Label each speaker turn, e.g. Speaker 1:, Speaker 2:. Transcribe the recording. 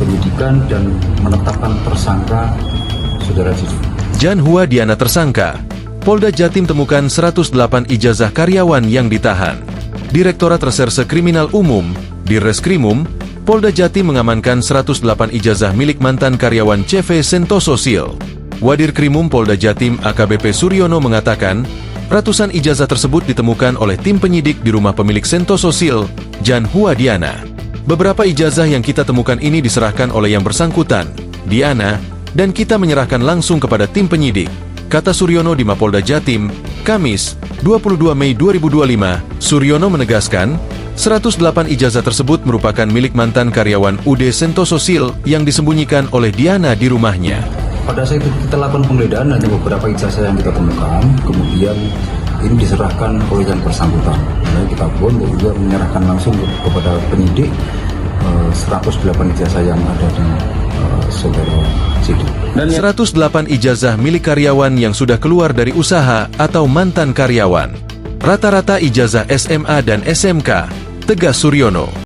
Speaker 1: penyidikan dan menetapkan tersangka saudara Cici.
Speaker 2: Jan Hua Diana tersangka. Polda Jatim temukan 108 ijazah karyawan yang ditahan. Direktorat Reserse Kriminal Umum, Dirreskrimum, Polda Jatim mengamankan 108 ijazah milik mantan karyawan CV Sentoso Steel. Wadir Krimum Polda Jatim AKBP Suryono mengatakan, ratusan ijazah tersebut ditemukan oleh tim penyidik di rumah pemilik Sentoso Steel, Jan Hua Diana. Beberapa ijazah yang kita temukan ini diserahkan oleh yang bersangkutan, Diana, dan kita menyerahkan langsung kepada tim penyidik, kata Suryono di Mapolda Jatim, Kamis, 22 Mei 2025. Suryono menegaskan, 108 ijazah tersebut merupakan milik mantan karyawan UD Sentoso Steel yang disembunyikan oleh Diana di rumahnya.
Speaker 1: Pada saat itu kita lakukan penggeledahan, ada beberapa ijazah yang kita temukan, kemudian ini diserahkan oleh yang bersangkutan. Nah, kita pun juga menyerahkan langsung kepada penyidik 108 ijazah yang ada di saudara Cici.
Speaker 2: Dan 108 ijazah milik karyawan yang sudah keluar dari usaha atau mantan karyawan. Rata-rata ijazah SMA dan SMK, tegas Suryono.